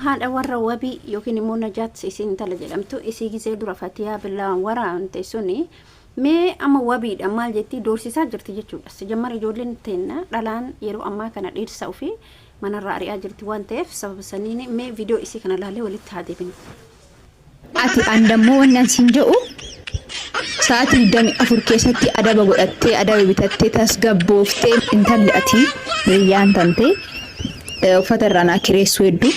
haadha warra wabii yookiin immoo Najaat isiin tala jedhamtu isii gisee dura Fatiyaa billaan waraante suni mee amma wabiidha maal jetti dorsisaa jirti jechuudha. Sijammar ijoolleen teenna dhalaan yeroo ammaa kana dhiirsa ofii manarraa ari'aa jirti waan ta'eef sababa saniin mee viidiyoo isii kana laalee walitti haa deebinu. Ati andammoo wannan siin jedhu sa'aatii 24 keessatti adaba godhattee adaba bitattee tasgabbooftee intalli ati riyyaan tante uffata irraa kireessu hedduu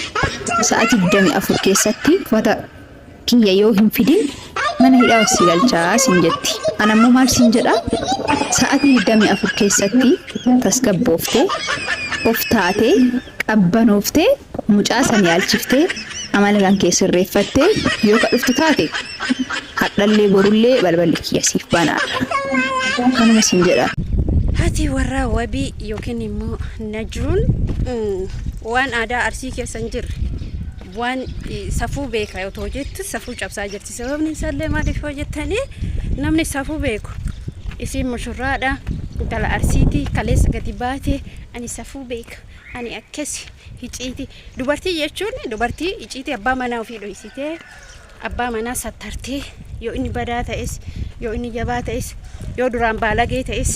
sa'aatii 24 keessatti uffata kiyya yoo hin fidin mana hidhaa si galchaa siin jetti. Anammoo maal siin jedha sa'aatii 24 keessatti tasgabbooftee of taatee qabbanooftee mucaa san yaalchiftee amala kan keessa irreeffattee yoo ka dhuftu taate hadhallee borullee balballi kiyya siif banaadha. Kanuma siin jedha. Hati warra wabii yookiin immoo Najruun waan aadaa arsii keessan jirre waan safuu beeka yoo ta'u jettu safuu cabsaa jirti. Sababni isaallee maaliif hojjettanii namni safuu beeku isiin mushurraadha intala arsiitii kaleessa gadi baate ani safuu beeka ani akkasi hiciiti dubartii jechuun dubartii hiciiti abbaa manaa ofii dhoysitee abbaa manaa sattartee yoo inni badaa ta'es yoo inni jabaa ta'es yoo duraan baalagee ta'es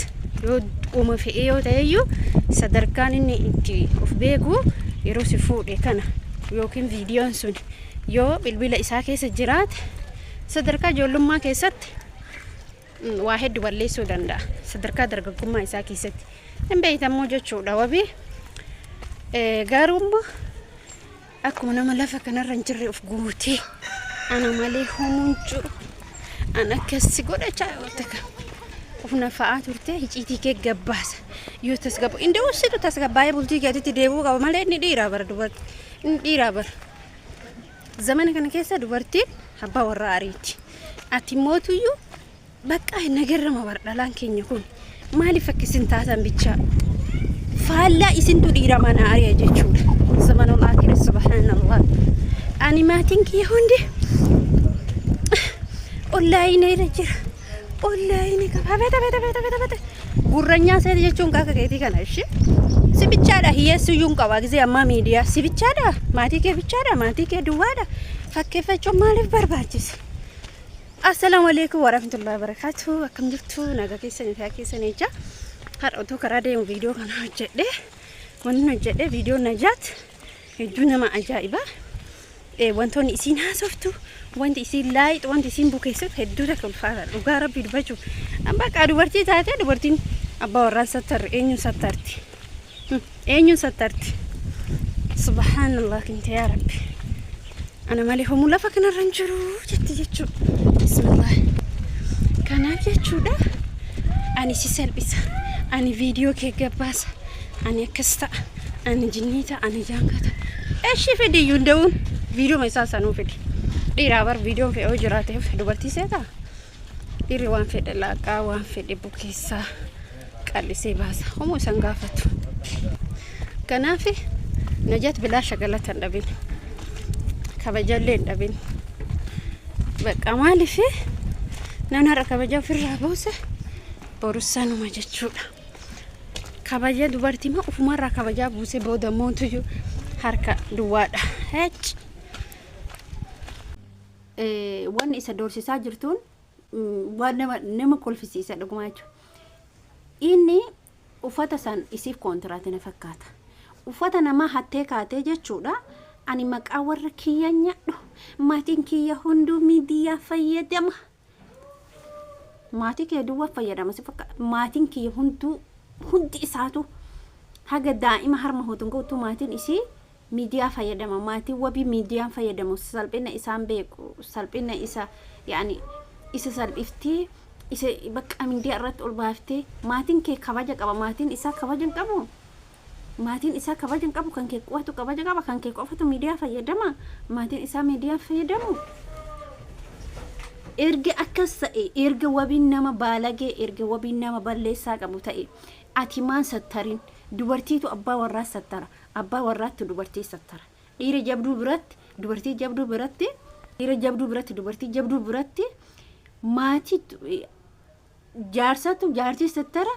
yoo uuma fe'ee yoo ta'eyyuu sadarkaan inni itti of beeku yeroo si fuudhe kana yookiin viidiyoon sun yoo bilbila isaa keessa jiraate sadarkaa ijoollummaa keessatti waa hedduu balleessuu danda'a. Sadarkaa dargaggummaa isaa keessatti hin beektamoo jechuudha wabii. Gaarummaa akkuma nama lafa kanarra hin jirre of guutee ana malee homuun jiru ana akkasi godhachaa yoo ta'e of nafa'aa turte hiciitii kee gabbaasa yoo tasgabbu inni usitu tasgabbaa'ee bultii keetitti deebuu qaba malee inni dhiiraa bara dubartii inni dhiiraa bara zamana kana keessa dubartiin abbaa warra ariiti. Ati mootuyyuu bakka nagarrama bar dhalaan keenya kun maaliif akkisin taatan bichaa faallaa isintu dhiira mana ari'a jechuudha. Zamanul aakhir subhanallah. Ani maatiin kiyya hundi online irra jira. Online qaba beta gurranyaa seet jechuun kaaka keetii kana ishi si bichaadha hiyyeessuyyuun qaba gisee amma miidiyaa si bichaadha maatii kee bichaadha maatii kee duwwaadha fakkeeffachuun maaliif barbaachise? Assalamu alaikum warahmatullahi wabarakatuh. Akkam jirtu nagaa keessanii fi keessanii jaa har otoo karaa deemu viidiyoo kana hojjedhe wanni hojjedhe viidiyoo Najaat hedduu nama ajaa'iba. Wantoonni isiin haasoftu wanti isiin laayit wanti isiin bukeessitu hedduu takka ulfaata dhugaa rabbii dubbachuu bakka dubartii taate dubartiin abbaa warraan sattarri eenyuun sattarti subhanallah kinte yaa rabbi ana malee homuu lafa kanarra hin jiru jetti jechuudha. Bismillah kanaaf jechuudha ani si salphisa ani viidiyoo kee gabbaasa ani akkas ta'a ani jinniita ani jaankata eshi fedhiyyuu hunda'uun viidiyoo meeshaa sanuu fedhi dhiiraa bar viidiyoon fe'oo jiraateef dubartii seetaa dhiirri waan fedhe laaqaa waan fedhe bukeessaa qallisee baasa homuu isan gaafatu. Kanaaf Najaat bilaa shagalatan dhabin kabajallee hin dhabin bakka maaliif namni har'a kabajaa ofirraa buuse borussanuma jechuudha. Kabaja dubartii ma ufumarraa kabajaa buuse booda mootuyyuu harka duwwaadha. Wanni isa dorsisaa jirtuun waan nama kolfisiisa dhugumaa jechuudha. Inni uffata san isiif kontiraati na fakkaata. Uffata namaa hattee kaatee jechuudha. Ani maqaa warra kiyya nyaadhu maatiin kiyya hunduu miidiyaa fayyadama. Maatii kee duwwaa fayyadama si fakkaata. Maatiin kiyya hundi isaatu haga daa'ima harma hotuun gootu maatiin isii miidiyaa fayyadama. Maatiin wabii miidiyaa fayyadamu salphina isaan beeku salphina isa yaani isa salphiftee isa bakka miidiyaa irratti ol baaftee maatiin kee kabaja qaba maatiin isaa kabaja hin qabu. Maatiin isaa kabaja hin qabu kan kee qofatu kabaja qaba kan kee qofatu miidiyaa fayyadama maatiin isaa miidiyaa fayyadamu. Erga akkas ta'e erga wabiin nama baalagee erga wabiin nama balleessaa qabu ta'e ati maan sattarin dubartiitu abbaa warraa sattara abbaa warraatti dubartii sattara dhiira jabduu biratti dubartii jabduu biratti dhiira jabduu biratti dubartii jabduu biratti maatii jaarsatu jaartii sattara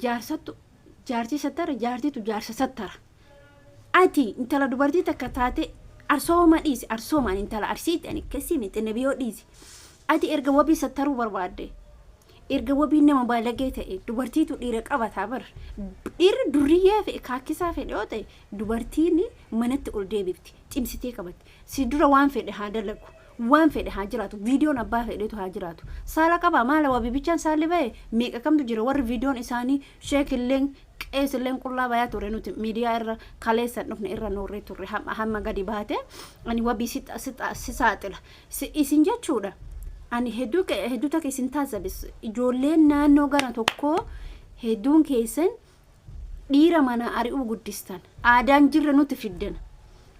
jaarsatu jaartii sattara jaartiitu jaarsa sattara ati intala dubartii takka taate arsooma dhiisi arsoomaan intala arsiiti ani akkasii miti nabiyoo dhiisi ati erga wabii sattaruu barbaadde erga wabii nama baalagee ta'e dubartiitu dhiira qabataa bar dhiirri durriyyee fe'e kaakkisaa fedhe yoo ta'e dubartiin manatti ol deebifti cimsitee qabatti si dura waan fedhe haa dalagu waan fedhe haa jiraatu viidiyoon abbaa fedhetu haa jiraatu saala qaba maala wabii bichaan saalli ba'e meeqa kamtu jira warri viidiyoon isaanii sheekilleen qeesilleen qullaa bayaa ture nuti miidiyaa irra kaleessan dhufne irra noorree turre hamma gadi baate ani wabii si saaxila isin jechuudha ani hedduu takka isin taasabis ijoolleen naannoo gara tokko hedduun keessan dhiira mana ari'uu guddistan aadaan jirra nuti fiddan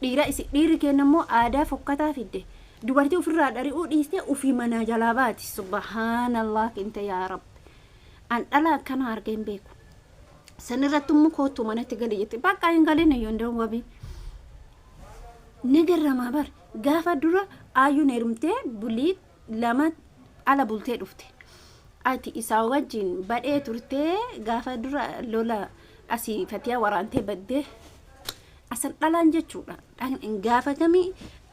dhiirri kenna immoo aadaa fokkataa fidde dubartii ofirraa ari'uu dhiiste ofii manaa jalaa baati subhaanallah kinte yaa rabbi an dhala akkana argeen beeku sanirratti immoo kootu manatti gali jette bakka hin galin yoondan wabii nagarramaa bar gaafa dura aayyuun heerumtee bulii lama ala bultee dhufte ati isaa wajjin badhee turtee gaafa dura lola asii fatiyaa waraantee baddee asan dhalaan jechuudha gaafa kamii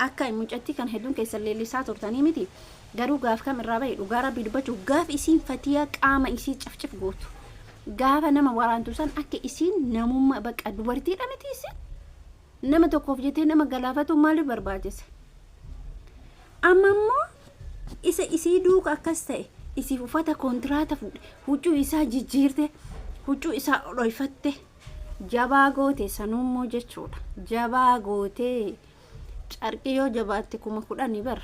akka mucatti kan hedduun keessa leellisaa turtanii miti garuu gaaf kam irraa bahe dhugaa rabbii dubbachuu gaaf isiin fatiyaa qaama isii cafcif gootu gaafa nama waraantu san akka isiin namummaa baqa dubartiidha miti isin nama tokkoof jettee nama galaafatu maaliif barbaachise amma immoo isa isii duuka akkas ta'e isiif uffata kontiraata fuudhe huccuu isaa jijjiirte huccuu isaa dhoyfatte jabaa goote sanummoo jechuudha jabaa goote carqii yoo jabaatte 10,000 bar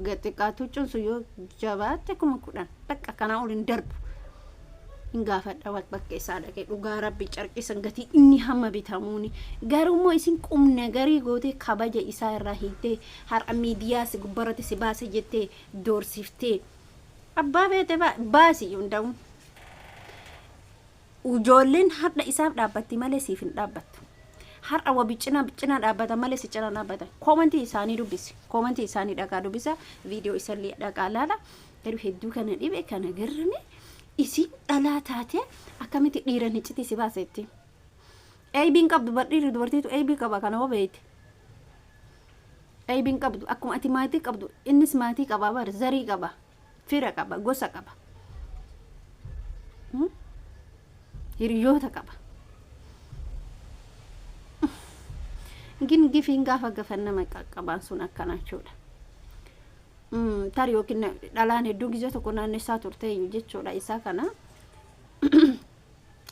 gaxiqqaatu huccuun sun yoo jabaatte 10,000 bakka kanaa ol hin darbu hin gaafadha bakka isaa dhaqee dhugaa rabbi carqii san gatii inni hamma bitamuuni garummoo isin qumna garii goote kabaja isaa irraa hiitee har'a miidiyaa si gubbarratti si baase jettee doorsiftee abbaa beete baasi hundaa'uun ijoolleen har'a isaaf dhaabbatti malee siif hin dhaabbattu har'a wabii cinaa dhaabbata malee si cinaa dhaabbata koomantii isaanii dubbisi koomantii isaanii dhaqaa dubbisa viidiyoo isallee dhaqaa laala garuu hedduu kana dhibe kana garrame isin dhalaa taate akkamitti dhiira nicciti si baasetti aybiin qabdu badhiirri dubartiitu aybii qaba kana hobeeti aybiin qabdu akkuma ati maatii qabdu innis maatii qaba bar zarii qaba fira qaba gosa qaba hiriyoota qaba gifiin gaafa gafan nama qaqqabaan sun akkanachuudha tarii yookiin dhalaan hedduu gizee tokko naannessaa turte jechuudha isaa kana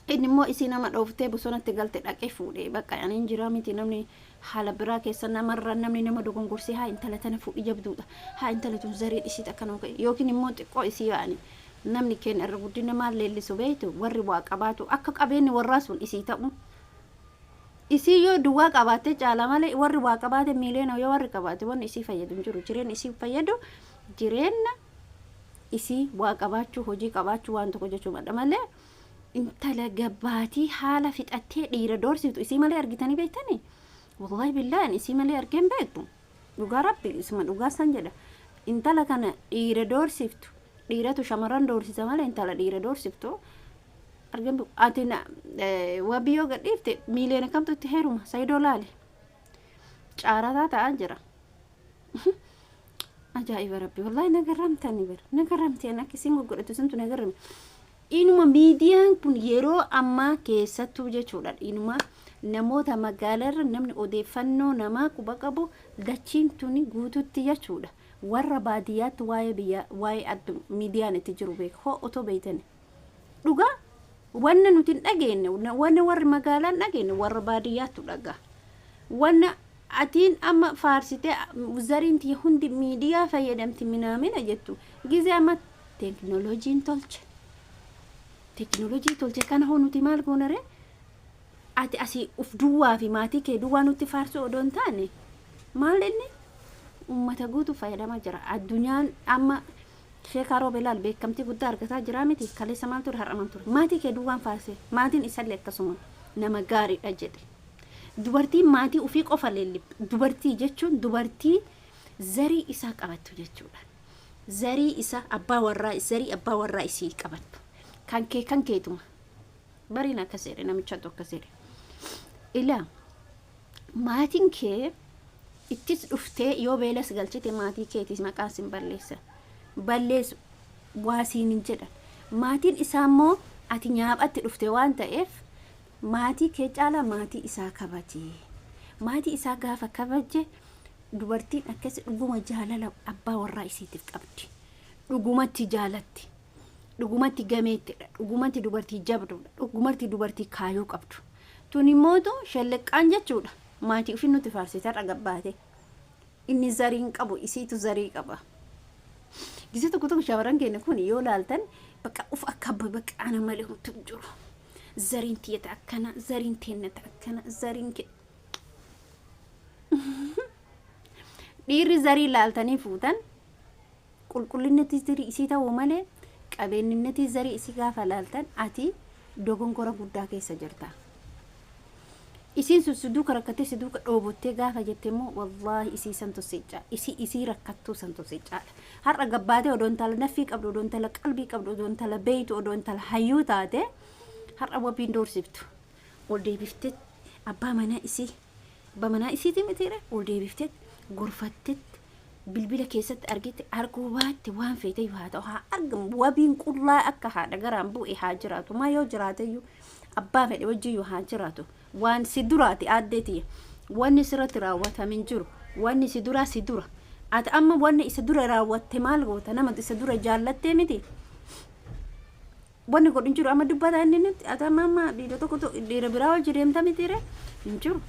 inni immoo isii nama dhooftee bosonatti galte dhaqee fuudhee bakka ani jira miti namni haala biraa keessa namarra namni nama dogongorsee haa intala tana fuudhi jabduudha haa intala tun zarii dhisiit akkana yookiin immoo xiqqoo isii yaani namni keenya irra guddina maal leellisu beeytu warri waa qabaatu akka qabeenni warraa sun isii ta'u isii yoo duwwaa qabaate caala malee warri waa qabaate miiliyoona yoo warri qabaate wanni isii fayyadu hin jiru jireenya isii fayyadu jireenya isii waa qabaachuu hojii qabaachuu waan tokko jechuu madda malee intala gabbaatii haala fixattee dhiira doorsiftu isii malee argitanii beektanii wallahi billaan isii malee argeen beektu dhugaa rabbi isuma dhugaa san jedha intala kana dhiira doorsiftu dhiiratu shamarran doorsisa malee intala dhiira doorsiftu argan atina wabiyo gadifte miiliyoona kamtu itti heeruma saydoo laale caarataa ta'aa jira ajaa'iba rabbi wallahi nagaramtani bar nagaramteen akkasiin goggodhatu santu nagarame inuma miidiyaan kun yeroo ammaa keessattuu jechuudha inuma namoota magaalarra namni odeeffannoo namaa quba qabu dachiin tuni guututti jechuudha warra baadiyyaatti waa'ee biyya waa'ee addu miidiyaan itti jiru beek hoo otoo beeytani dhugaa wanna nuti dhageenye wanna warri magaalaan dhageenye warra baadiyyaatu dhagaa wanna atiin amma faarsite zariinti hundi miidiyaa fayyadamti minaamina jettu gizee amma teknooloojiin tolche kana hoo nuti maal goonare ati asii uf duwwaa fi maatii kee duwwaa nuti faarsu odoon taane maal inni ummata guutu fayyadama jira addunyaan amma sheekaroo belaal beekamtii guddaa argataa jira miti kaleessa maal ture har'aman ture maatii kee duwwaan faarse maatiin isallee akkasuma nama gaariidha jedhe dubartiin maatii ufii qofa leelli dubartii jechuun dubartii zarii isaa qabattu jechuudha zarii isa abbaa warraa isii qabattu kan keetuma bariin akkas jedhe namicha tokko jedhe ila maatiin kee ittis dhuftee yoo beelas galchite maatii keetis maqaan sin balleessu waasiin hin jedhan. Maatiin isaa immoo ati nyaaphaatti dhufte waan ta'eef maatii kee caalaa maatii isaa kabajee. Maatii isaa gaafa kabaje dubartiin akkasi dhuguma jaalala abbaa warraa isiitiif qabdi. Dhugumatti jaalatti. Dhugumatti gameetti. Dhugumatti dubartii jabduudha. Dhugumatti dubartii kaayuu qabdu. Tun immoo shalleqqaan jechuudha. Maatii ofii nuti faarsitee dhagabbaate. Inni zariin qabu isiitu zarii qaba. Gisee tokko shamarran keenya kun yoo laaltan bakka uf akka bakka ana malee humtu jiru. Zariin tiyata akkana, zariin teennata akkana, zariin kee. Dhiirri zarii laaltanii fuutan qulqullinnati zarii isii ta'uu malee qabeenyinnati zarii isii gaafa laaltan ati dogongora guddaa keessa jirta. Isiin susuduu karakkatee siduu dhoobottee gaafa jetteemmoo wallaahi isii santu seecaa isii rakkattuu santu seecaa. Har'a gabbaatee odoon tala naffii qabdu, odoon tala qalbii qabdu, odoon tala beeytu, odoon tala hayyuu taate har'a wabiin doorsiftu. Ol deebiftee abbaa manaa isiitii mitiire ol deebiftee gorfattee bilbila keessatti argite arguu baatte waan feete yoo haa ta'u haa argamu wabiin qulaa akka haadha garaan bu'e haa jiraatu. Maa yoo jiraateyyuu abbaa fedhe wajjin yoo haa jiraatu. Waan si duraati aaddeeti wanni sirratti raawwatamin jiru wanni si dura ati amma wanni isa dura raawwatte maal goota nama isa dura jaallattee miti wanni godhin jiru amma dubbata inni nuti ati amma dhiira tokko dhiira biraa wajji deemta mitiire hin jiru.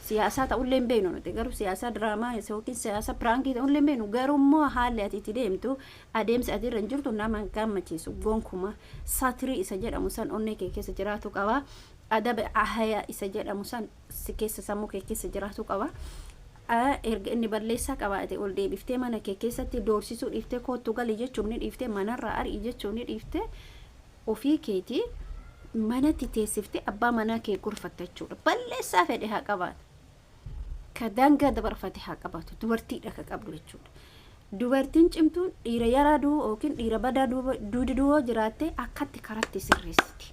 Siyaasaa ta'ullee hin beeknu nuti garuu siyaasaa diraamaa yookiin siyaasaa piraangii ta'ullee hin beeknu garuu immoo haalli ati itti deemtu adeemsi ati irra hin jirtu nama hin gammachiisu gonkumaa saatirii isa jedhamu san onnee kee keessa jiraatu qaba. Adaba ahaya isa jedhamu san si keessa sammuu kee keessa jiraatu qaba. Erga inni balleessaa qabaate ol deebiftee mana kee keessatti doorsisuu dhiiftee kootu galii jechuun ni dhiiftee manarraa ari'ii jechuun ni dhiiftee ofii keetii manatti teessiftee abbaa manaa kee gorfatta jechuudha. Balleessaa fedhe haa qabaatu. Ka daangaa dabarfate haa qabaatu. Dubartiidha ka qabdu jechuudha. Dubartiin cimtuun dhiira yaraa du'uu yookiin dhiira badaa duuduu jiraattee akkatti karatti sirreessiti.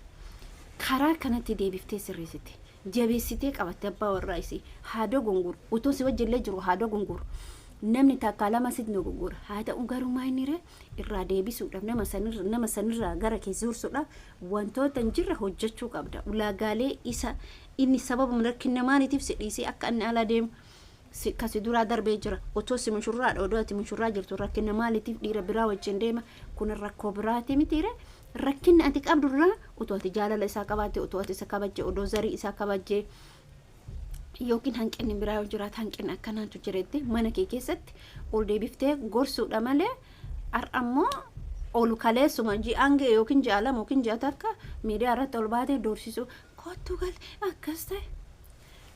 Karaa kanatti deebiftee sirreessite. Jabeessitee qabatte abbaa warraa isii haadha gonguru utuu si wajjillee jiru haadha gonguru namni takka lama sit no gonguru haa ta'u garuu inni irraa deebisuudhaaf nama sanirraa gara keessa ursuudhaaf wantoota hin jirre hojjechuu qabda. Ulaagaalee isa inni sababa rakkina maaliitiif si dhiisee akka inni ala deemu kasi duraa darbee jira. Otoo si mushurraadha odoo ati mushurraa jirtu rakkina maaliitiif dhiira biraa wajjin deema kun rakkoo biraati mitiire. Rakkinni ati qabdurraa utoo ati jaalala isaa qabaatte utoo ati isa kabajje odoo zarii isaa kabajje yookiin hanqinni biraa yoo jiraate hanqinni akkanaatu jiretti mana kee keessatti ol deebiftee gorsuudha malee har'ammoo ol kaleessuma ji'aange yookiin ji'a lama yookiin ji'a takka miidiyaa irratti ol baatee doorsisuu kottu gal akkas ta'e.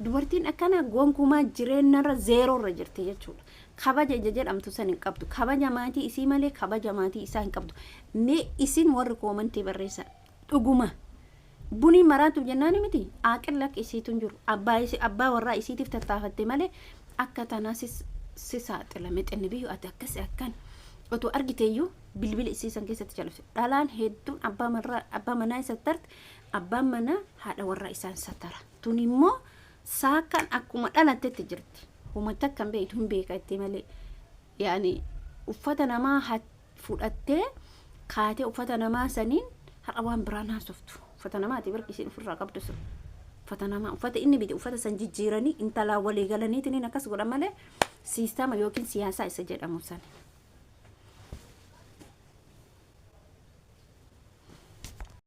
Dubartiin akkana gonkumaa jireenyarra zeeroorra jirti jechuudha. Kabaja jedhamtu san hin qabdu. Kabaja maatii isii malee kabaja maatii isaa hin qabdu. Mee isin warri koomantii barreessa dhuguma bunii maraatu jennaan miti aqilla isiitu hin jiru. Abbaa warraa isiitiif tattaafatte malee akka tanaa si saaxila mexenni biyyu ati akkas akkan otoo argiteeyyuu bilbila isiisan keessatti jalafte. Dhalaan hedduun abbaa manaa isa tarte abbaan manaa haadha warraa isaan satara. Tun immoo saakan akkuma dhalattetti jirti. Uummatta kan beektu hin beekatti malee yaani uffata namaa fudhattee kaatee uffata namaa saniin har'a waan biraan haasoftu. Uffata namaati barkisiin ofirraa qabdu sun. Uffata inni bite uffata san jijjiiranii intalaa walii galaniitiin akkas godhan malee siistama yookiin siyaasaa isa jedhamu sana.